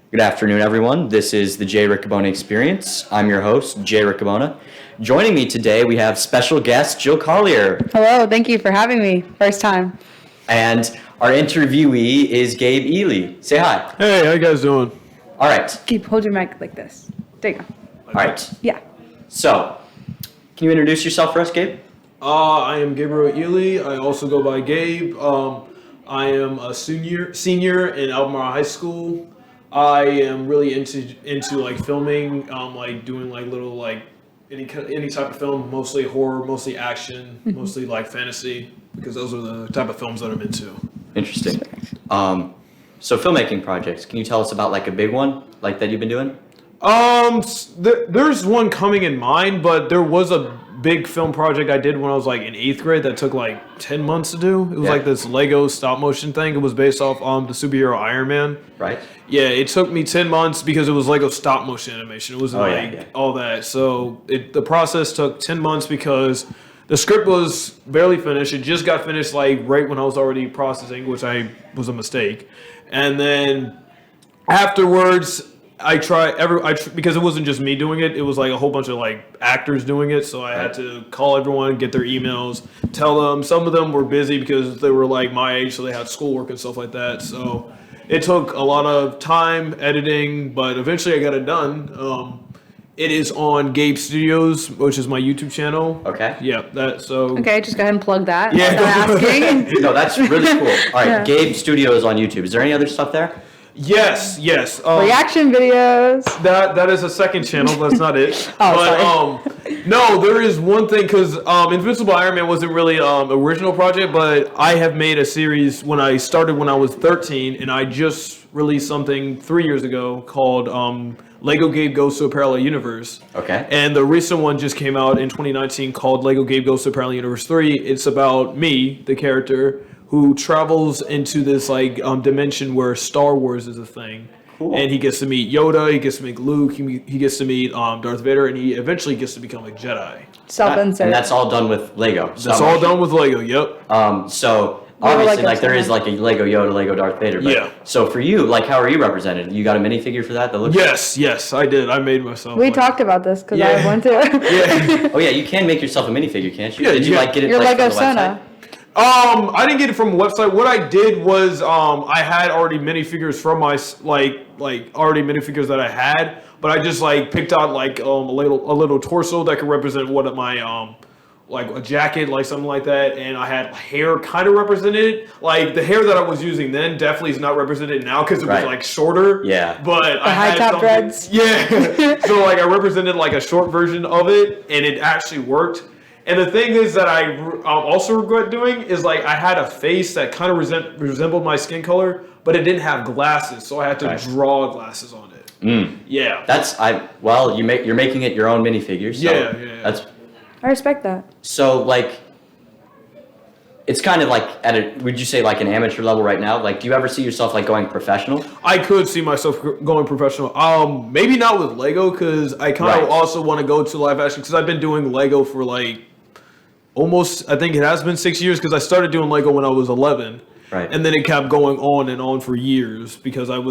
Good afternoon, everyone. This is the Jay Riccabona Experience. I'm your host, Jay Riccabona. Joining me today, we have special guest Jill Collier. Hello, thank you for having me. First time. And our interviewee is Gabe Ely. Say hi. Hey, how you guys doing? All right. Keep hold your mic like this. There you go. All right. Yeah. So, can you introduce yourself for us, Gabe? I am Gabriel Ely. I also go by Gabe. I am a senior in Albemarle High School. I am really into like filming, like doing like little like any type of film, mostly horror, mostly action, mostly like fantasy, because those are the type of films that I'm into. Interesting. So filmmaking projects. Can you tell us about like a big one like that you've been doing? There's one coming in mind, but there was a big film project I did when I was like in 8th grade that took like 10 months to do. It was like this Lego stop motion thing. It was based off the superhero Iron Man. Right. Yeah, it took me 10 months because it was Lego stop motion animation. It wasn't all that. So the process took 10 months because the script was barely finished. It just got finished like right when I was already processing, which was a mistake. And then afterwards, because it wasn't just me doing it. It was like a whole bunch of like actors doing it. So I had to call everyone, get their emails, tell them. Some of them were busy because they were like my age, so they had schoolwork and stuff like that. So it took a lot of time editing, but eventually I got it done. It is on Gabe Studios, which is my YouTube channel. Okay. Yeah. Okay, just go ahead and plug that. Yeah. Asking. No, that's really cool. All right, Gabe Studios on YouTube. Is there any other stuff there? Yes. Reaction videos. That is a second channel. That's not it. Sorry. No, there is one thing because Invincible Iron Man wasn't really original project, but I have made a series when I started when I was 13, and I just released something 3 years ago called Lego Gabe Goes to a Parallel Universe. Okay. And the recent one just came out in 2019 called Lego Gabe Goes to a Parallel Universe 3. It's about me, the character, who travels into this like dimension where Star Wars is a thing. Cool. And he gets to meet Yoda, he gets to meet Luke, he gets to meet Darth Vader, and he eventually gets to become a Jedi. Self-insert. And that's all done with Lego. That's all done with Lego, yep. So obviously like there is like a Lego Yoda, Lego Darth Vader. But yeah. So for you, like how are you represented? You got a minifigure for that looks Yes, I did. I made myself. We talked about this because I went to. Yeah. Oh yeah, you can make yourself a minifigure, can't you? Yeah, Did you like get it Your like Lego from the Sona. website? I didn't get it from a website. What I did was I had already minifigures from my like already minifigures that I had, but I just like picked out like a little torso that could represent one of my like a jacket, like something like that, and I had hair kind of represented. Like the hair that I was using then definitely is not represented now because it was like shorter. Yeah. But I high had top something- dreads. Yeah. So like I represented like a short version of it, and it actually worked. And the thing is that I also regret doing is like I had a face that kind of resembled my skin color, but it didn't have glasses, so I had to draw glasses on it. Yeah. You're making it your own minifigure. So Yeah. I respect that. So like it's kind of like would you say like an amateur level right now? Like do you ever see yourself like going professional? I could see myself going professional. Maybe not with Lego because I kind of also want to go to live action because I've been doing Lego for like almost, I think it has been 6 years because I started doing Lego when I was 11. Right. And then it kept going on and on for years because the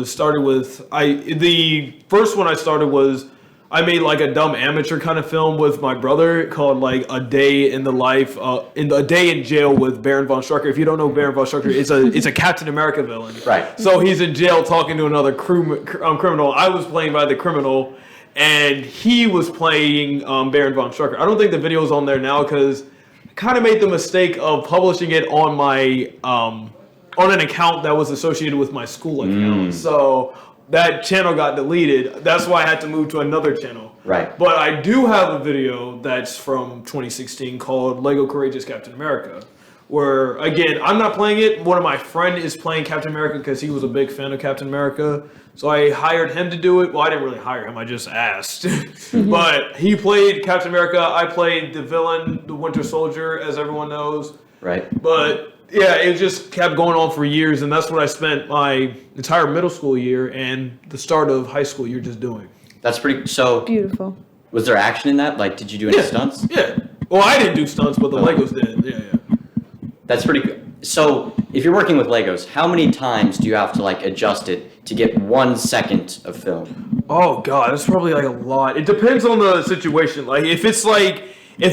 first one I started was I made like a dumb amateur kind of film with my brother called like A Day in the Life, A Day in Jail with Baron von Strucker. If you don't know Baron von Strucker, it's a Captain America villain. Right. So he's in jail talking to another criminal. I was playing by the criminal, and he was playing Baron von Strucker. I don't think the video is on there now because I kind of made the mistake of publishing it on my on an account that was associated with my school account. So that channel got deleted. That's why I had to move to another channel. Right. But I do have a video that's from 2016 called Lego Courageous Captain America, where, again, I'm not playing it. One of my friends is playing Captain America because he was a big fan of Captain America. So I hired him to do it. Well, I didn't really hire him. I just asked. But he played Captain America. I played the villain, the Winter Soldier, as everyone knows. Right. But yeah, it just kept going on for years, and that's what I spent my entire middle school year and the start of high school year just doing. That's pretty. So beautiful. Was there action in that? Like, did you do any stunts? Yeah. Well, I didn't do stunts, but the Legos did. Yeah. That's pretty good. So, if you're working with Legos, how many times do you have to like adjust it to get 1 second of film? Oh God, that's probably like a lot. It depends on the situation. Like if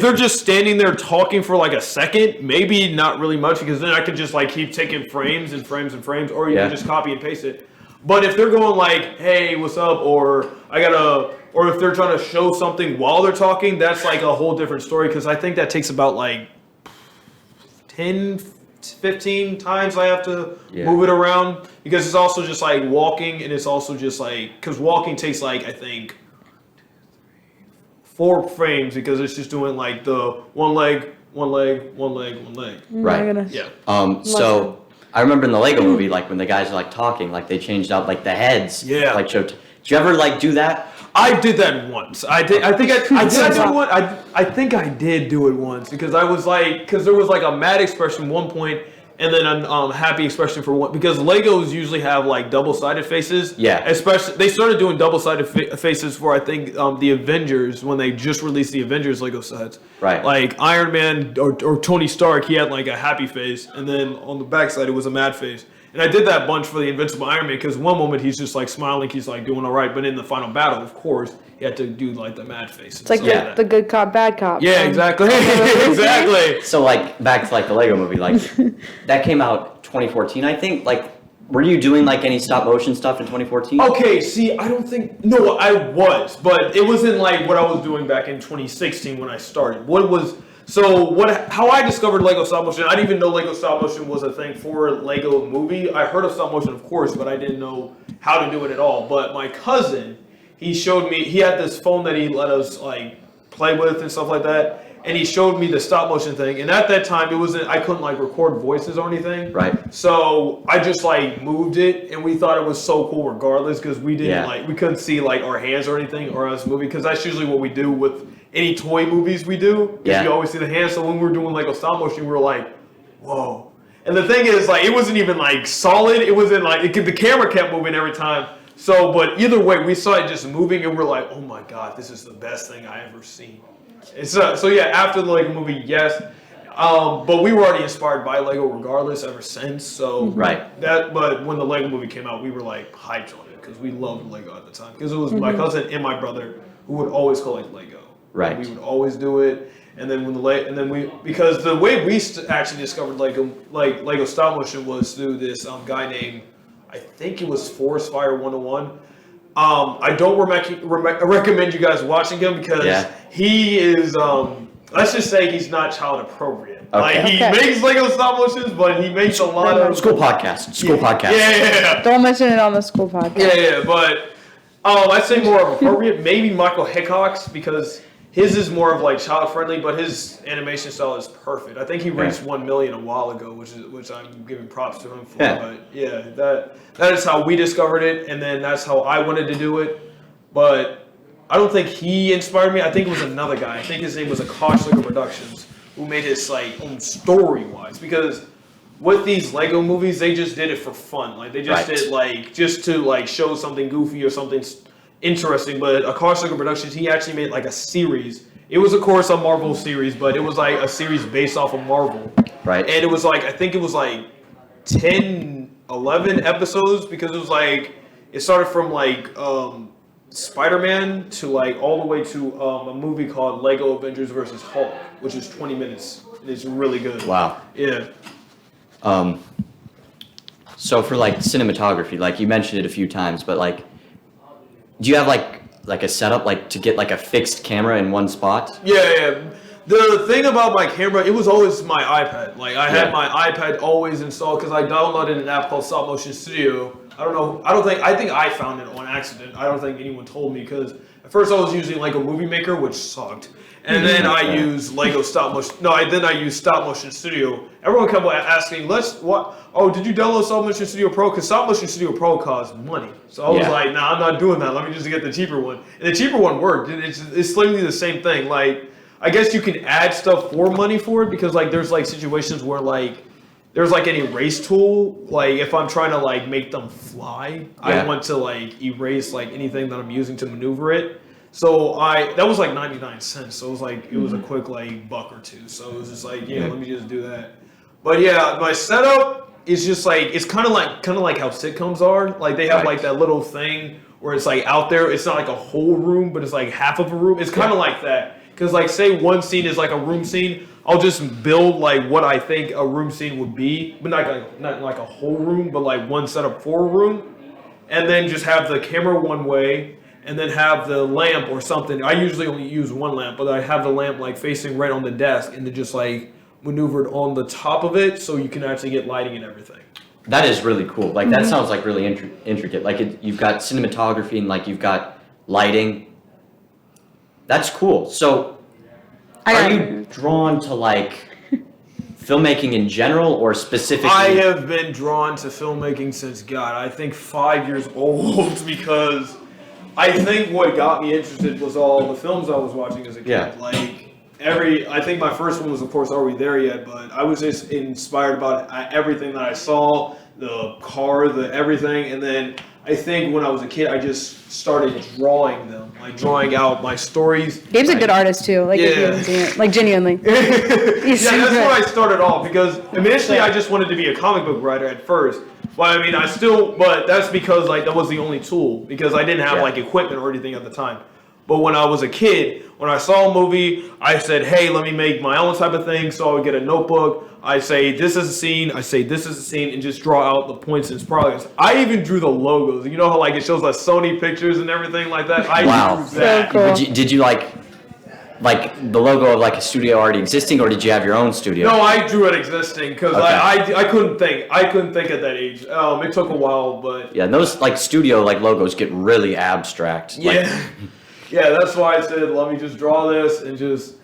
they're just standing there talking for like a second, maybe not really much, because then I could just like keep taking frames and frames and frames, or you can just copy and paste it. But if they're going like, "Hey, what's up?" or if they're trying to show something while they're talking, that's like a whole different story, because I think that takes about like 10, 15 times I have to move it around, because it's also just like walking, and it's also just like, because walking takes like, I think 4 frames, because it's just doing like the one leg. Right. Yeah. So I remember in the Lego movie, like when the guys are like talking, like they changed out like the heads. Yeah. Like did you ever like do that? I did that once. I think I think I did do it once, because I was like, because there was like a mad expression one point, and then a happy expression for one, because Legos usually have like double-sided faces. Yeah. Especially they started doing double-sided faces for, I think, the Avengers, when they just released the Avengers Lego sets. Right. Like Iron Man or Tony Stark, he had like a happy face, and then on the backside it was a mad face. And I did that bunch for the Invincible Iron Man, because one moment he's just like smiling, he's like doing all right, but in the final battle, of course, he had to do like the mad face. It's like the good cop, bad cop. Yeah, exactly. Exactly. So like back to like the Lego movie, like that came out 2014, I think. Like, were you doing like any stop motion stuff in 2014? Okay, see, I don't think, no, I was, but it wasn't like what I was doing back in 2016 when I started. How I discovered Lego stop motion, I didn't even know Lego stop motion was a thing for Lego movie. I heard of stop motion, of course, but I didn't know how to do it at all. But my cousin, he showed me, he had this phone that he let us like play with and stuff like that, and he showed me the stop motion thing. And at that time, I couldn't like record voices or anything. Right. So I just like moved it, and we thought it was so cool regardless, because we didn't we couldn't see like our hands or anything or us moving, because that's usually what we do with any toy movies we do. You always see the hands. So when we were doing like a stop motion, we were like, whoa. And the thing is, like, it wasn't even like solid. It wasn't like the camera kept moving every time. So, but either way, we saw it just moving, and we're like, oh my God, this is the best thing I ever seen. And so yeah, after the Lego movie, yes. But we were already inspired by Lego regardless ever since. So but when the Lego movie came out, we were like hyped on it, because we loved Lego at the time. Because it was my cousin and my brother who would always collect Lego. Right. We would always do it, and then because the way we actually discovered Lego stop motion was through this guy named, I think it was Forest Fire 101. I don't recommend you guys watching him, because he is let's just say he's not child appropriate. Okay. Like he makes Lego stop motions, but he makes a lot of school podcast. Yeah. Don't mention it on the school podcast. Yeah, but I'd say more of appropriate. Maybe Michael Hickok's, because his is more of like child friendly, but his animation style is perfect. I think he reached 1 million a while ago, which I'm giving props to him for. Yeah. But yeah, that is how we discovered it, and then that's how I wanted to do it. But I don't think he inspired me. I think it was another guy. I think his name was Akash Lego Productions, who made his like own story wise, because with these Lego movies, they just did it for fun. Like they just did like just to like show something goofy or something interesting. But Akash Lego Productions, he actually made like a series. It was of course a Marvel series, but it was like a series based off of Marvel. Right. And it was like, I think it was like 10, 11 episodes, because it was like, it started from like Spider-Man to like all the way to a movie called Lego Avengers vs. Hulk, which is 20 minutes. And it's really good. Wow. Yeah. So for like cinematography, like you mentioned it a few times, but like, do you have like a setup like to get like a fixed camera in one spot? Yeah. The thing about my camera, it was always my iPad. Like I had my iPad always installed, because I downloaded an app called Stop Motion Studio. I think I found it on accident. I don't think anyone told me, because at first I was using Lego Movie Maker, which sucked. And then I used Lego Stop Motion. Then I used Stop Motion Studio. Everyone kept asking, did you download Stop Motion Studio Pro? Because Stop Motion Studio Pro costs money. So I was like, nah, I'm not doing that. Let me just get the cheaper one. And the cheaper one worked. It's literally the same thing. Like, I guess you can add stuff for money for it, because like there's like situations where like there's like an erase tool. Like if I'm trying to like make them fly, I want to like erase like anything that I'm using to maneuver it. So that was like 99 cents. So it was like, it was a quick like $1 or $2. So it was just like, let me just do that. But yeah, my setup, it's just like it's kind of like how sitcoms are. Like they have like that little thing where it's like out there. It's not like a whole room, but it's like half of a room. It's kind of like that. Because like say one scene is like a room scene, I'll just build like what I think a room scene would be, but not like a whole room, but like one setup for a room, and then just have the camera one way, and then have the lamp or something. I usually only use one lamp, but I have the lamp like facing right on the desk, and then just like maneuvered on the top of it, so you can actually get lighting and everything. That is really cool. Like that sounds like really intricate. Like you've got cinematography and like you've got lighting. That's cool. So, are you drawn to like filmmaking in general, or specifically? I have been drawn to filmmaking since I think 5 years old, because I think what got me interested was all the films I was watching as a kid. Yeah. Like I think my first one was, of course, Are We There Yet? But I was just inspired about everything that I saw, the car, the everything, and then I think when I was a kid, I just started drawing them, like drawing out my stories. Gabe's a good artist too, like if you haven't seen it, like genuinely. That's where I started off, because initially I just wanted to be a comic book writer at first. But I mean, but that's because like that was the only tool, because I didn't have like equipment or anything at the time. But when I was a kid, when I saw a movie, I said, hey, let me make my own type of thing. So I would get a notebook. I say, this is a scene. I say, this is a scene, and just draw out the points and progress. I even drew the logos. You know how like it shows like Sony pictures and everything like that? I drew that. So cool. Did you like the logo of like a studio already existing, or did you have your own studio? No, I drew it existing, because I couldn't think. I couldn't think at that age. It took a while, but... Yeah, those like studio like logos get really abstract. Yeah. Yeah, that's why I said, let me just draw this, and just...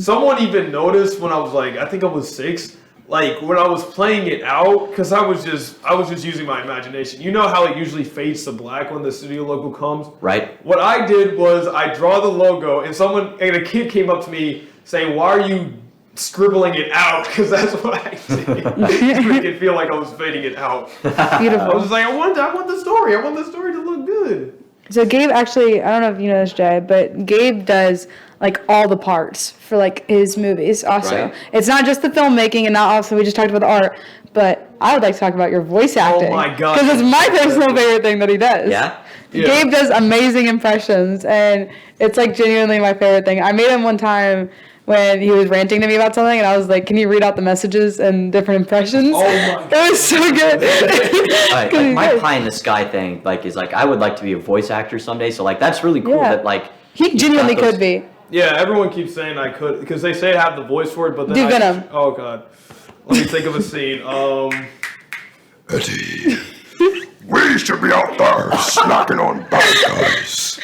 Someone even noticed when I was like, I think I was 6, like when I was playing it out, because I was just using my imagination. You know how it usually fades to black when the studio logo comes? Right. What I did was I draw the logo, and a kid came up to me saying, why are you scribbling it out? Because that's what I did to make it feel like I was fading it out. Beautiful. I was like, I want the story. I want the story to look good. So Gabe actually, I don't know if you know this, Jay, but Gabe does like all the parts for like his movies also. Right. It's not just the filmmaking, and not also we just talked about the art, but I would like to talk about your voice acting. Oh my God. Because it's my personal favorite thing that he does. Yeah? Gabe does amazing impressions, and it's like genuinely my favorite thing. I made him one time when he was ranting to me about something, and I was like, can you read out the messages and different impressions? Oh my God. It was so good. Like my pie in the sky thing, like is like I would like to be a voice actor someday. So like that's really cool that like he genuinely could be. Yeah, everyone keeps saying I could, because they say I have the voice for it, but then Do Venom. Oh God, let me think of a scene. Eddie, we should be out there smacking on bad guys.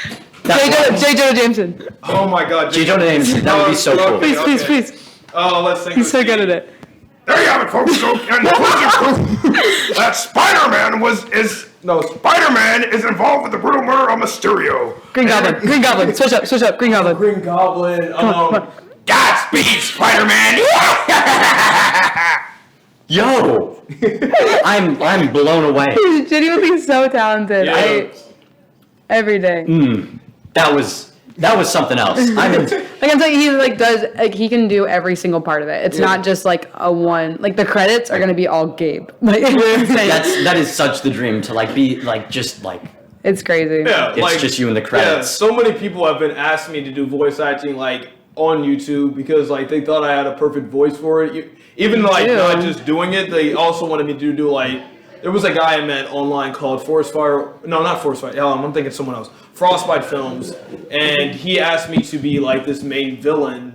J. Jonah Jameson. Oh my God, J. Jonah Jameson. That would be so cool. Please. Oh, let's think. He's so good at it. There you have it, folks. So, and that Spider-Man is involved with the brutal murder of Mysterio. Green Goblin. Switch up. Green Goblin. Green Goblin. Godspeed, Spider-Man. Yo, I'm blown away. He's genuinely so talented. Yeah. Every day. That was something else. Like I'm saying, he like does like he can do every single part of it. It's not just like a one. Like the credits are gonna be all Gabe. Like it's insane. that is such the dream to like be like just like It's crazy. Yeah, it's just you in the credits. Yeah, so many people have been asking me to do voice acting like on YouTube, because like they thought I had a perfect voice for it. Even like not just doing it, they also wanted me to do like. There was a guy I met online called I'm thinking someone else. Frostbite Films, and he asked me to be like this main villain.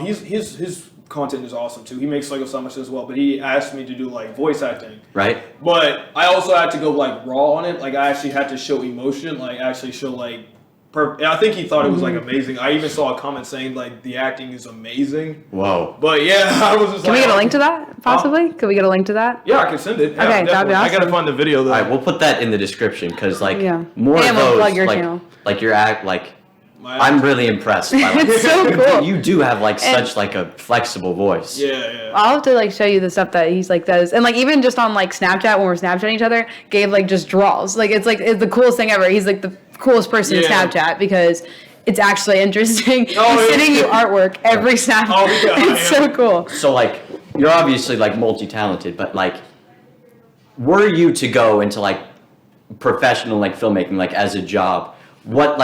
His content is awesome too. He makes Lego Summers as well, but he asked me to do like voice acting. Right. But I also had to go like raw on it. Like I actually had to show emotion. Like actually show like. And I think he thought it was like amazing. I even saw a comment saying like the acting is amazing. Whoa. But yeah, I was just Can we get a link to that, possibly? Could we get a link to that? Yeah, I can send it. Yeah, Okay, that'd be awesome. I gotta find the video though. All right, we'll put that in the description, because like more And of we'll those, plug your like channel. like your act, like I'm really impressed. By, like, It's so cool. You do have like such like a flexible voice. Yeah. I'll have to like show you the stuff that he's like does, and like even just on like Snapchat when we're Snapchatting each other, Gabe like just draws. Like it's the coolest thing ever. He's like the coolest person in Snapchat because it's actually interesting. He's sending you artwork every Snap. Oh, yeah, It's so cool. So like you're obviously like multi-talented, but like were you to go into like professional like filmmaking, like as a job, what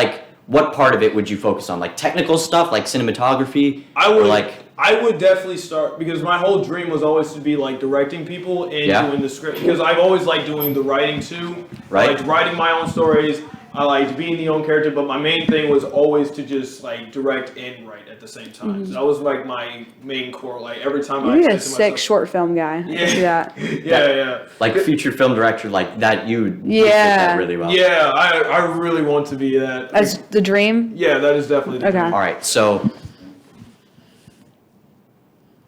part of it would you focus on? Like technical stuff, like cinematography? I would definitely start, because my whole dream was always to be like directing people and doing the script, because I've always liked doing the writing too. Right. I liked writing my own stories. I liked being the own character, but my main thing was always to just like direct and write at the same time. So that was like my main core. Like every time You're a sick short film guy. Yeah. I see that. Yeah. Like feature film director, like that you fit that really well. Yeah, I really want to be that. That's the dream? Yeah, that is definitely the dream. All right, so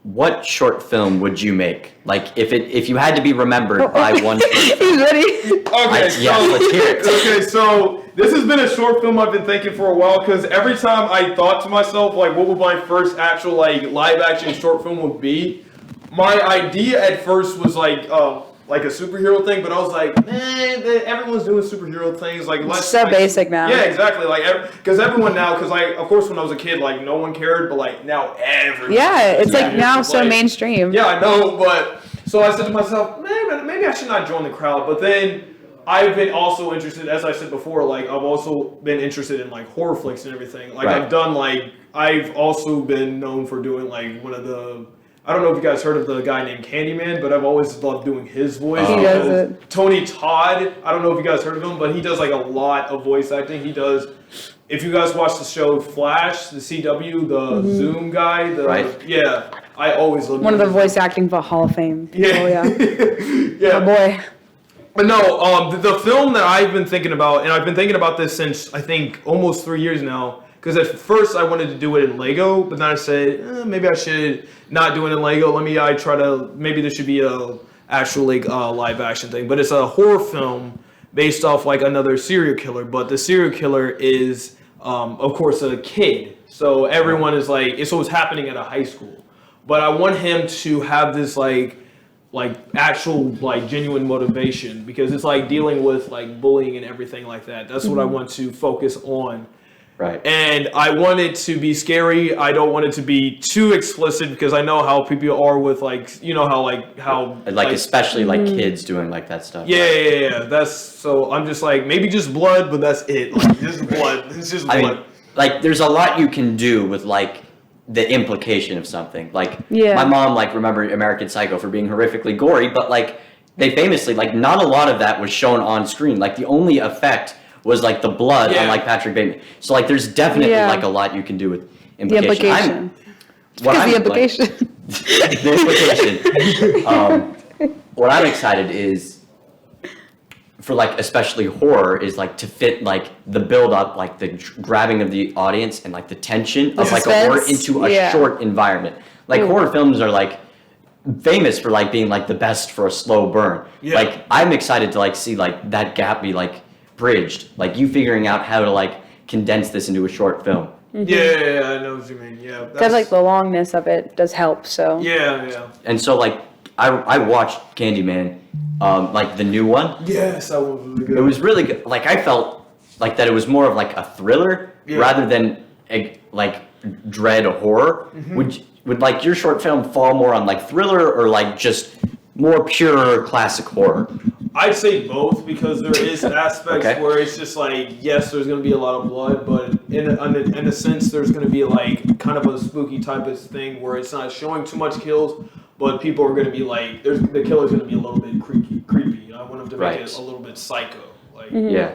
what short film would you make? Like if you had to be remembered by one short film. He's ready. Okay, let's hear it. Okay, so this has been a short film I've been thinking for a while, because every time I thought to myself, like, what would my first actual like live action short film would be? My idea at first was like a superhero thing, but I was like, everyone's doing superhero things. Like, It's so basic now. Yeah, exactly. Like, because everyone now, because like, of course, when I was a kid, like, no one cared, but like now everyone. Yeah, it's like now It's so like, mainstream. Yeah, I know, but so I said to myself, maybe I should not join the crowd. But then I've been also interested, as I said before, like I've also been interested in like horror flicks and everything. Like I've also been known for doing like one of the, I don't know if you guys heard of the guy named Candyman, but I've always loved doing his voice. He does it. Tony Todd, I don't know if you guys heard of him, but he does like a lot of voice acting. He does, if you guys watch the show Flash, the CW, the Zoom guy, yeah, I always loved One of the voice acting for Hall of Fame. Yeah. Oh, yeah. Yeah. Oh, boy. But no, the film that I've been thinking about, and I've been thinking about this since I think almost 3 years now, because at first I wanted to do it in Lego, but then I said, maybe I should not do it in Lego. Maybe there should be a actual like live action thing. But it's a horror film based off like another serial killer, but the serial killer is, of course, a kid. So everyone is like, it's happening at a high school. But I want him to have this like actual like genuine motivation, because it's like dealing with like bullying and everything like that. That's what I want to focus on. Right. And I want it to be scary. I don't want it to be too explicit, because I know how people are with like, you know, how especially like kids doing like that stuff. Yeah. That's, so I'm just like, maybe just blood, but that's it. Like just blood. It's just blood. I mean, like there's a lot you can do with like the implication of something. Like my mom like remembered American Psycho for being horrifically gory, but like they famously like not a lot of that was shown on screen. Like the only effect was like the blood on like Patrick Bateman. So like there's definitely like a lot you can do with implication. The implication. The implication. What I'm excited is for like especially horror is like to fit like the build up, like the grabbing of the audience and like the tension of like a horror into a short environment. Like horror films are like famous for like being like the best for a slow burn. Like I'm excited to like see like that gap be like bridged, like you figuring out how to like condense this into a short film. Yeah, I know what you mean. Yeah, because like the longness of it does help. So yeah. And so like I watched Candyman, like the new one. Yes, that was really good. It was really good. Like I felt like that it was more of like a thriller rather than like dread horror. Would like your short film fall more on like thriller or like just more pure classic horror? I'd say both, because there is aspects where it's just like, yes, there's going to be a lot of blood, but in a sense, there's going to be like kind of a spooky type of thing where it's not showing too much kills, but people are going to be like, the killer's going to be a little bit creepy. I want him to make it a little bit psycho, like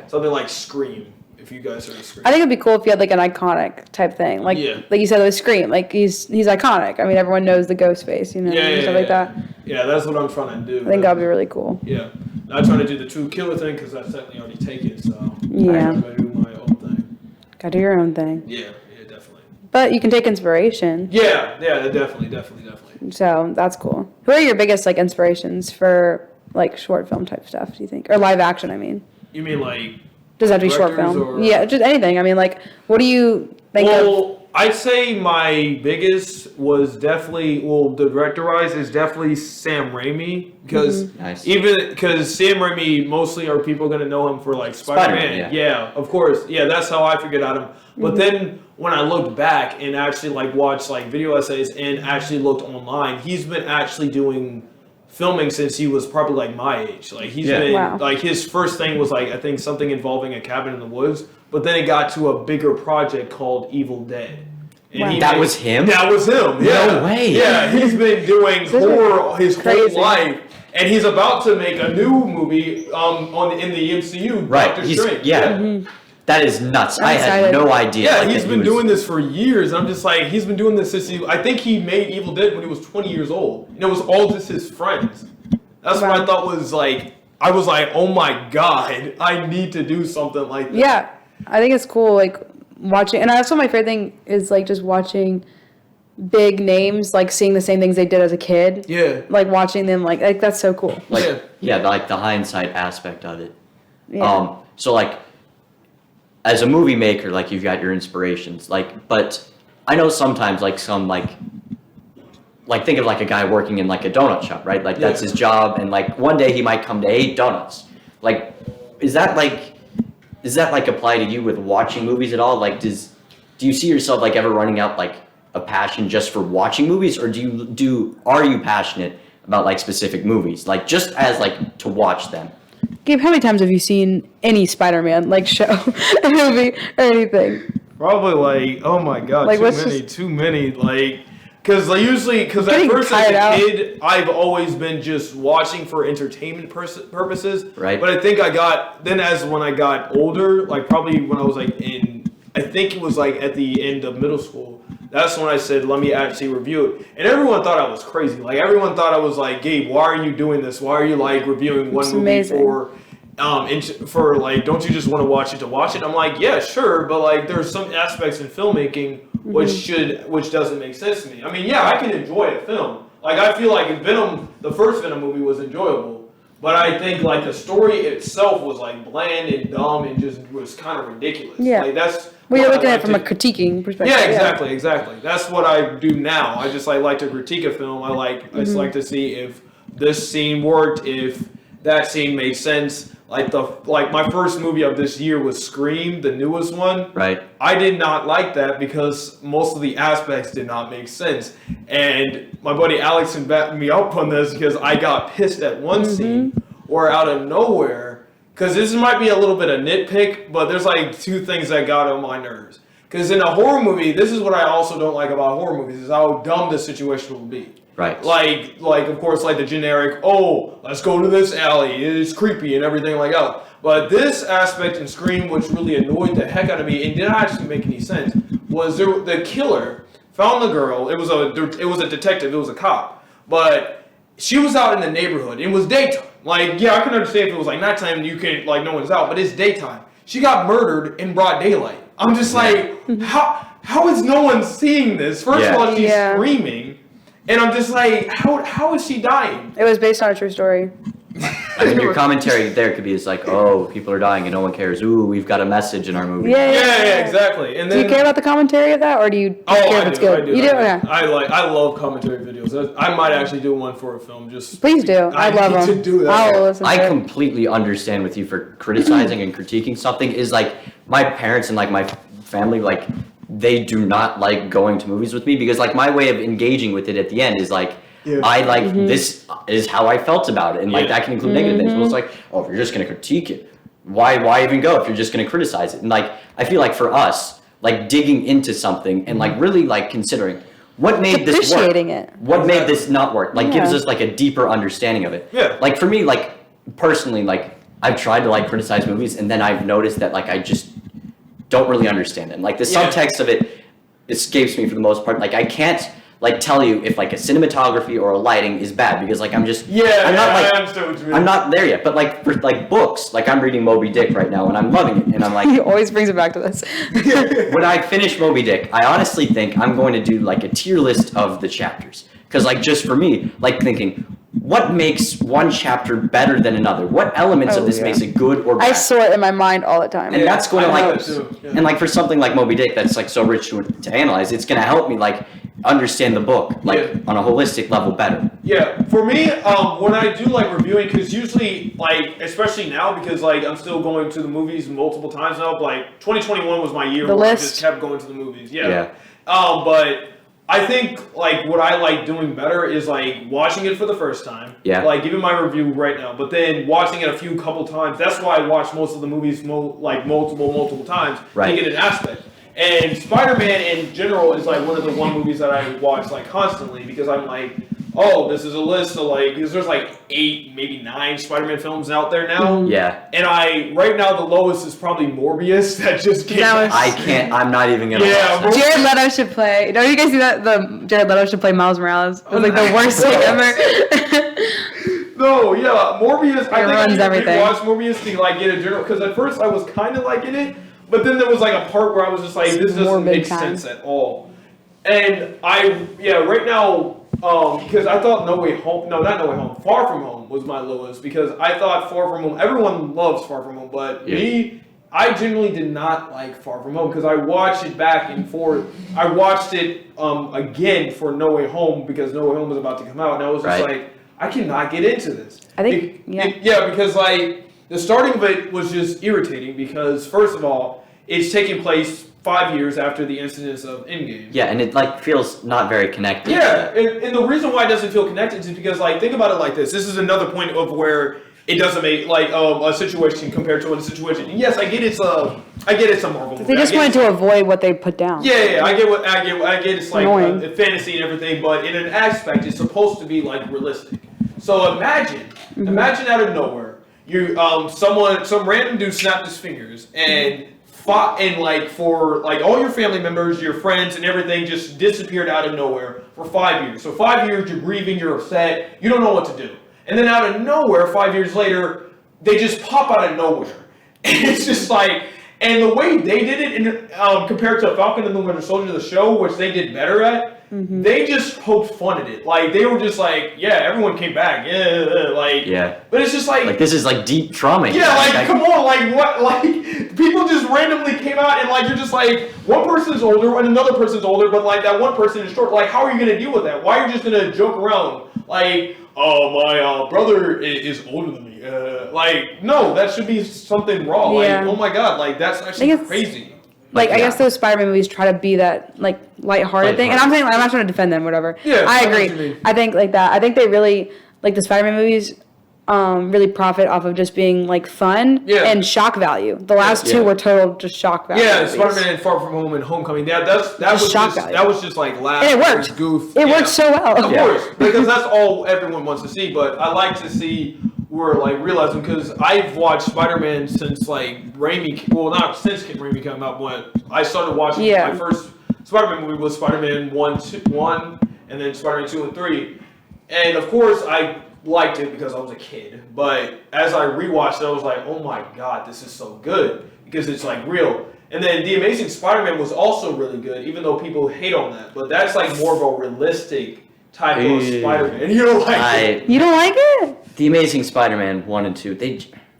something like Scream. If you guys heard of Scream, I think it'd be cool if you had like an iconic type thing, like you said with Scream, like he's iconic. I mean, everyone knows the ghost face, you know, stuff like that. Yeah, that's what I'm trying to do. I think that'd be really cool. Yeah, not trying to do the true killer thing, because that's technically already taken. So I'm gonna do my own thing. Gotta do your own thing. Yeah, definitely. But you can take inspiration. Yeah, definitely. So that's cool. Who are your biggest like inspirations for like short film type stuff, do you think? Or live action, I mean. You mean like does that have to be short film? Yeah, just anything. I mean, like, what do you think of? I'd say my biggest was definitely, the director-wise is definitely Sam Raimi, because because Sam Raimi mostly are people going to know him for like Spider-Man. Yeah, of course. Yeah, that's how I figured out him. But then when I looked back and actually like watched like video essays and actually looked online, he's been actually doing filming since he was probably like my age. Like he's been like his first thing was like I think something involving a cabin in the woods, but then it got to a bigger project called Evil Dead. And that was him? That was him. Yeah. No way. Yeah, he's been doing horror his whole life. And he's about to make a new movie in the MCU. Right. Doctor Strange. That is nuts. I had no idea. Yeah, he's been doing this for years. I'm just like, he's been doing this since I think he made Evil Dead when he was 20 years old. And it was all just his friends. That's what I thought was like, I was like, oh my God, I need to do something like that. Yeah, I think it's cool, like, watching, and also my favorite thing is, like, just watching big names, like, seeing the same things they did as a kid. Yeah. Like, watching them, like that's so cool. Like, like the hindsight aspect of it. Yeah. So, like, as a movie maker, like, you've got your inspirations, like, but I know sometimes, like, think of, like, a guy working in, like, a donut shop, right? Like, that's his job, and, like, one day he might come to 8 donuts. Like, does that, like, apply to you with watching movies at all? Like, do you see yourself, like, ever running out, like, a passion just for watching movies, or are you passionate about, like, specific movies? Like, just as, like, to watch them? Gabe, how many times have you seen any Spider-Man, like, show, a movie, or anything? Probably, like, oh my God, like, too many, like, because at first as a kid, I've always been just watching for entertainment purposes. Right. But I think when I got older, like, probably when I was, like, I think it was, like, at the end of middle school, that's when I said, let me actually review it. And everyone thought I was crazy. Like, everyone thought I was like, Gabe, why are you doing this? Why are you, like, reviewing one movie for, like, don't you just want to watch it to watch it? I'm like, yeah, sure, but, like, there's some aspects in filmmaking which doesn't make sense to me. I mean, yeah, I can enjoy a film. Like, I feel like the first Venom movie was enjoyable, but I think, like, the story itself was, like, bland and dumb and just was kind of ridiculous. Yeah. Like, that's... Well, you're looking at it from a critiquing perspective. Yeah, exactly. That's what I do now. I just like to critique a film. I just like to see if this scene worked, if that scene made sense. Like my first movie of this year was Scream, the newest one. Right. I did not like that because most of the aspects did not make sense. And my buddy Alex can back me up on this because I got pissed at one scene where out of nowhere. Because this might be a little bit of nitpick, but there's like 2 things that got on my nerves. Because in a horror movie, this is what I also don't like about horror movies, is how dumb the situation will be. Right. Like of course, like the generic, oh, let's go to this alley, it's creepy and everything like that. But this aspect in Scream, which really annoyed the heck out of me and didn't actually make any sense, was the killer found the girl. It was a detective, it was a cop, but she was out in the neighborhood. It was daytime. Like, yeah, I can understand if it was like nighttime, you can, like, no one's out, but it's daytime. She got murdered in broad daylight. I'm just like, how is no one seeing this? First of all, she's screaming, and I'm just like, how is she dying? It was based on a true story. I mean, your commentary there could be like, oh, people are dying and no one cares. Ooh, we've got a message in our movie. Yeah, exactly. And then, do you care about the commentary of that, or do you care if it's good? I do. You do? Okay. I love commentary videos. I might actually do one for a film. Please do. I love them. To do that. I'll listen to I it. completely understand with you for criticizing and critiquing something. Is like my parents and like my family, like, they do not like going to movies with me because, like, my way of engaging with it at the end is like, I like this is how I felt about it, and like that can include negative things. But it's like, oh, if you're just gonna critique it, why even go if you're just gonna criticize it? And like, I feel like for us, like, digging into something and like really like considering what made this work, what made this not work, like gives us like a deeper understanding of it. Yeah. Like for me, like personally, like I've tried to like criticize movies, and then I've noticed that like I just don't really understand it. And, like the subtext of it escapes me for the most part. Like I can't like tell you if like a cinematography or a lighting is bad because like I'm just I understand what you mean. I'm not there yet. But like for like books, like I'm reading Moby Dick right now and I'm loving it, and I'm like he always brings it back to this. When I finish Moby Dick, I honestly think I'm going to do like a tier list of the chapters, because like just for me, like thinking, what makes one chapter better than another? What elements of this makes it good or bad? I sort in my mind all the time. And that's going to like, and like for something like Moby Dick that's like so rich to analyze, it's going to help me like understand the book like on a holistic level better. Yeah, for me, when I do like reviewing, because usually like, especially now because like I'm still going to the movies multiple times now. Like 2021 was my year where I just kept going to the movies. But I think like what I like doing better is like watching it for the first time. Yeah. Like giving my review right now, but then watching it a couple times. That's why I watch most of the movies multiple times to get an aspect. And Spider-Man in general is like one of the movies that I watch like constantly because I'm like, oh, this is a list of like, because there's like 8, maybe 9 Spider-Man films out there now. Yeah. And right now the lowest is probably Morbius that just came out. I'm not even gonna watch Jared Leto should play. Don't you guys see that? Jared Leto should play Miles Morales. It was like the worst thing ever. No, yeah, Morbius. I ruins everything. Watch Morbius to like get a general because at first I was kind of liking it, but then there was like a part where I was just like, this doesn't make sense at all. And right now, because I thought Far From Home was my lowest because I thought Far From Home. Everyone loves Far From Home, but me, I genuinely did not like Far From Home because I watched it back and forth. I watched it again for No Way Home because No Way Home was about to come out, and I was just like, I cannot get into this. I think, because like the starting of it was just irritating because first of all, it's taking place 5 years after the incidents of Endgame. Yeah, and it like feels not very connected. Yeah, and the reason why it doesn't feel connected is because like think about it like this. This is another point of where it doesn't make like a situation compared to a situation. And yes, I get it's a Marvel movie. They just wanted to avoid what they put down. Yeah, I get. It's like fantasy and everything, but in an aspect, it's supposed to be like realistic. So imagine out of nowhere, you some random dude snapped his fingers and fought and like for like all your family members, your friends, and everything just disappeared out of nowhere for 5 years. So 5 years, you're grieving, you're upset, you don't know what to do. And then out of nowhere, 5 years later, they just pop out of nowhere. And it's just like, and the way they did it, compared to Falcon and the Winter Soldier, the show, which they did better at, they just poked fun at it. Like, they were just like, yeah, everyone came back. Yeah. But it's just like this is like deep trauma. Yeah, like come on, like what? Like, people just randomly came out and like, you're just like, one person's older and another person's older, but like that one person is short. Like, how are you going to deal with that? Why are you just going to joke around? Like, oh, my brother is older than me. Like, no, that should be something raw. Yeah. Like, oh my God, like that's actually crazy. Like, I guess those Spider-Man movies try to be that, like, lighthearted thing. And I'm saying, I'm not trying to defend them, whatever. Yeah, I agree. I think, like, that. I think they really, like, the Spider-Man movies really profit off of just being, like, fun and shock value. The last two were total just shock value. Yeah, Spider-Man and Far From Home and Homecoming. That was just, like, laugh. And it worked. Goof. It worked so well. Of course, because that's all everyone wants to see. But I like to see we're like realizing because I've watched Spider-Man since like not since Raimi came out, but I started watching my first Spider-Man movie was Spider-Man 1, and then Spider-Man 2 and 3, and of course I liked it because I was a kid. But as I rewatched it, I was like, oh my God, this is so good because it's like real. And then The Amazing Spider-Man was also really good, even though people hate on that. But that's like more of a realistic type of Spider-Man. And you don't like it? You don't like it? The Amazing Spider-Man 1 and 2,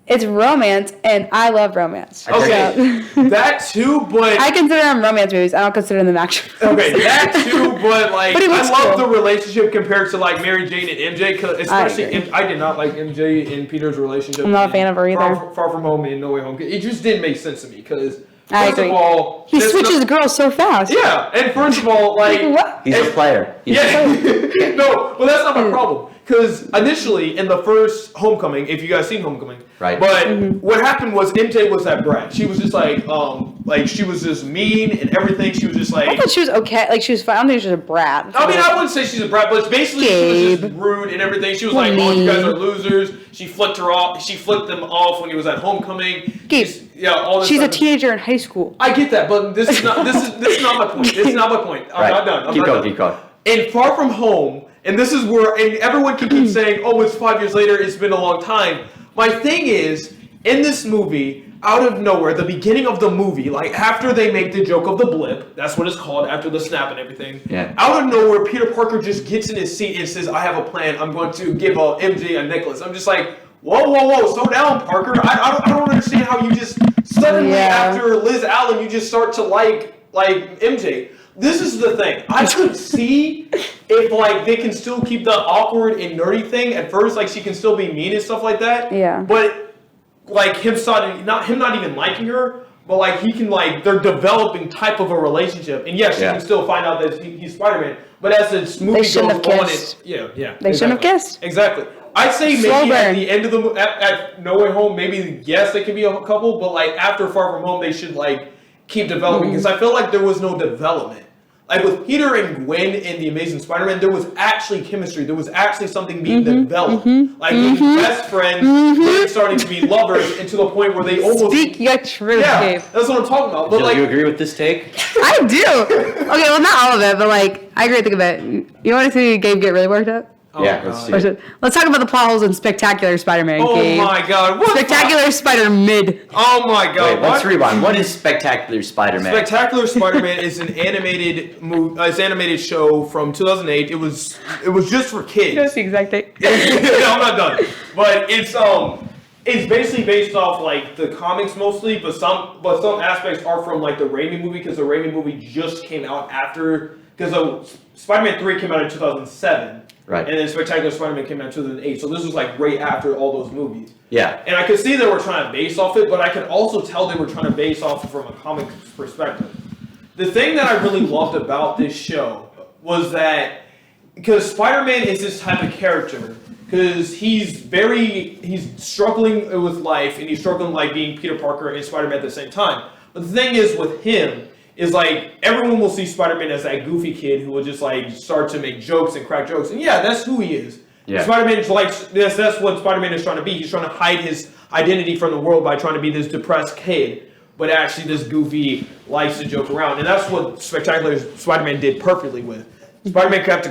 it's romance, and I love romance. Okay, that too, but I consider them romance movies. I don't consider them action movies. Okay, that too, but like I love the relationship compared to like Mary Jane and MJ, cause especially I did not like MJ and Peter's relationship. I'm not a fan of her either. Far From Home and No Way Home. It just didn't make sense to me because I agree. First of all, he switches girls so fast. Yeah, and first of all, like he's a player. No, but that's not my problem. Because initially, in the first Homecoming, if you guys seen Homecoming, right? But what happened was MJ was that brat. She was just like she was just mean and everything. She was just like. I thought she was okay. Like she was fine. I don't think she was a brat. I mean, I wouldn't say she's a brat, but basically she was just rude and everything. She was like, "Oh, you guys are losers." She flicked her off. She flicked them off when he was at Homecoming. Gabe, all this. She's a teenager in high school. I get that, but this is not my point. This is not my point. I'm not done. Keep going. And Far From Home. And this is where, and everyone can keep saying, oh, it's 5 years later, it's been a long time. My thing is, in this movie, out of nowhere, the beginning of the movie, like after they make the joke of the blip, that's what it's called, after the snap and everything. Yeah. Out of nowhere, Peter Parker just gets in his seat and says, I have a plan, I'm going to give MJ a necklace. I'm just like, whoa, slow down, Parker. I don't understand how you just suddenly, after Liz Allen, you just start to like MJ. This is the thing. I could see if like they can still keep the awkward and nerdy thing at first, like she can still be mean and stuff like that. Yeah. But like him not even liking her, but like he can like they're developing type of a relationship, and yes, she can still find out that he's Spider-Man. But as this movie goes on, they shouldn't have kissed. Exactly. I'd say maybe at the end of at No Way Home, maybe yes, they could be a couple, but like after Far From Home, they should like keep developing because I feel like there was no development. Like with Peter and Gwen in The Amazing Spider-Man, there was actually chemistry. There was actually something being developed. Like being best friends, then starting to be lovers, and to the point where they almost speak your truth, Gabe. That's what I'm talking about. But do you agree with this take? I do. Okay, well, not all of it, but like I agree. Think of it. You want to see Gabe get really worked up? Let's see it. Let's talk about the plot holes in Spectacular Spiderman. Oh Gabe. my God! What Spectacular Spider-Mid. Oh my God! Wait, let's rewind. What is Spectacular Spider-Man? Spectacular Spider-Man is an animated animated show from 2008. It was just for kids. That's the exact thing. I'm not done. But it's basically based off like the comics mostly, but some aspects are from like the Raimi movie because the Raimi movie just came out after because Spider-Man 3 came out in 2007. Right. And then Spectacular Spider-Man came out in 2008. So this was like right after all those movies. Yeah. And I could see they were trying to base off it, but I could also tell they were trying to base off it from a comic perspective. The thing that I really loved about this show was that because Spider-Man is this type of character, because he's struggling with life and he's struggling like being Peter Parker and Spider-Man at the same time. But the thing is with him, is like everyone will see Spider-Man as that goofy kid who will just like start to make jokes and crack jokes, and yeah, that's who he is. Yeah. Spider-Man is like that's what Spider-Man is trying to be. He's trying to hide his identity from the world by trying to be this depressed kid, but actually this goofy likes to joke around, and that's what Spectacular Spider-Man did perfectly with. Spider-Man got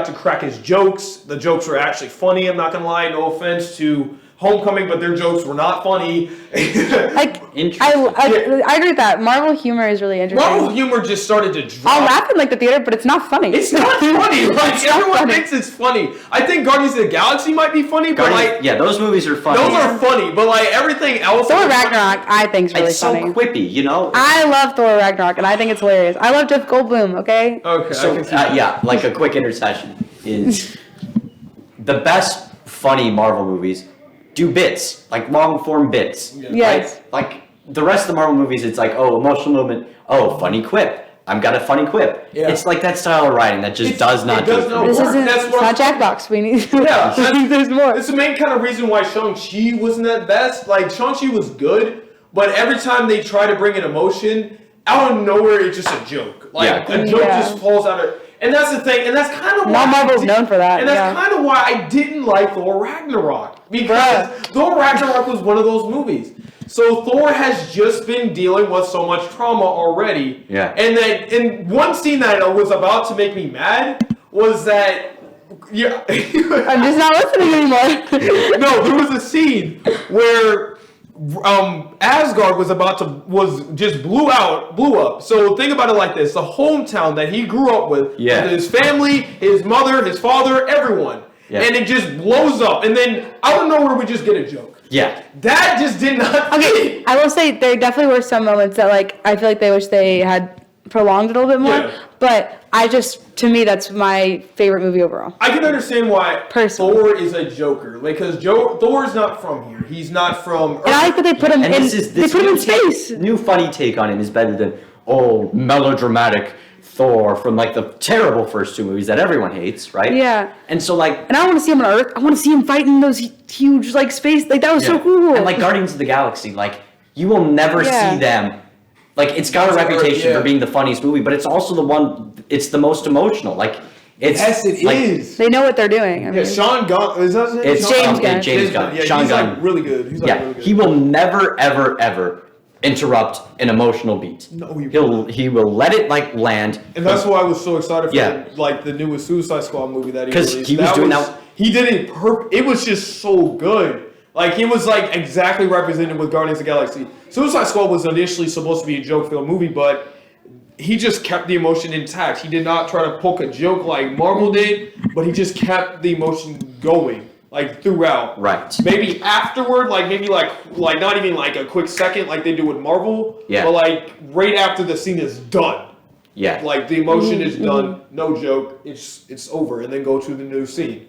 to crack his jokes. The jokes were actually funny. I'm not gonna lie. No offense to Homecoming, but their jokes were not funny. I agree with that. Marvel humor is really interesting. Marvel humor just started to drop. I'll laugh in like the theater, but it's not funny. It's not funny. Like everyone thinks it's funny. I think Guardians of the Galaxy might be funny, but like those movies are funny. Those are funny, but like everything else. Thor Ragnarok, I think is really funny. It's so quippy, you know. I love Thor Ragnarok, and I think it's hilarious. I love Jeff Goldblum. Okay. Okay. So like a quick intercession is the best funny Marvel movies. Do bits, like long form bits. Yeah. Yes. Right? Like the rest of the Marvel movies, it's like, oh, emotional moment. Oh, funny quip. I've got a funny quip. Yeah. It's like that style of writing that just does not do it. It's not Jackbox. We need. Yeah, there's more. It's the main kind of reason why Shang-Chi wasn't at best. Like Shang-Chi was good, but every time they try to bring an emotion, out of nowhere, it's just a joke. Like a joke just falls out of. And that's the thing, and that's kind of why Marvel's known for that. And that's kind of why I didn't like Thor Ragnarok, because Thor Ragnarok was one of those movies. So Thor has just been dealing with so much trauma already. Yeah. And one scene that was about to make me mad was that. Yeah. I'm just not listening anymore. No, there was a scene where. Asgard was just blew up. So think about it like this: the hometown that he grew up with his family, his mother, his father, everyone, and it just blows up. And then out of nowhere, we just get a joke. Yeah, that just did not. Okay, I will say there definitely were some moments that like I feel like they wish they had prolonged it a little bit more. But to me, that's my favorite movie overall. I can understand why Thor is a joker, because Thor is not from here. He's not from Earth. And I like that they put him in space. New funny take on him is better than melodramatic Thor from like the terrible first two movies that everyone hates, right? Yeah. And so like, and I don't want to see him on Earth. I want to see him fighting those huge like space. Like that was so cool. And like Guardians of the Galaxy, like you will never see them. Like, it's got a reputation for being the funniest movie, but it's also it's the most emotional. Like, yes, it is. They know what they're doing. I mean, Sean Gunn. Is that his name? It's James Gunn. James Gunn. Yeah, Sean he's Gunn. Like really good. He's like really good. He will never, ever, ever interrupt an emotional beat. No, he will let it like land. And that's why I was so excited for like the newest Suicide Squad movie that he released. Because he was doing that. He did it it was just so good. Like, he was, like, exactly represented with Guardians of the Galaxy. Suicide Squad was initially supposed to be a joke-filled movie, but he just kept the emotion intact. He did not try to poke a joke like Marvel did, but he just kept the emotion going, like, throughout. Right. Maybe afterward, like, maybe, like not even, like, a quick second like they do with Marvel. Yeah. But, like, right after the scene is done. Yeah. Like, the emotion is done, no joke, it's over, and then go to the new scene.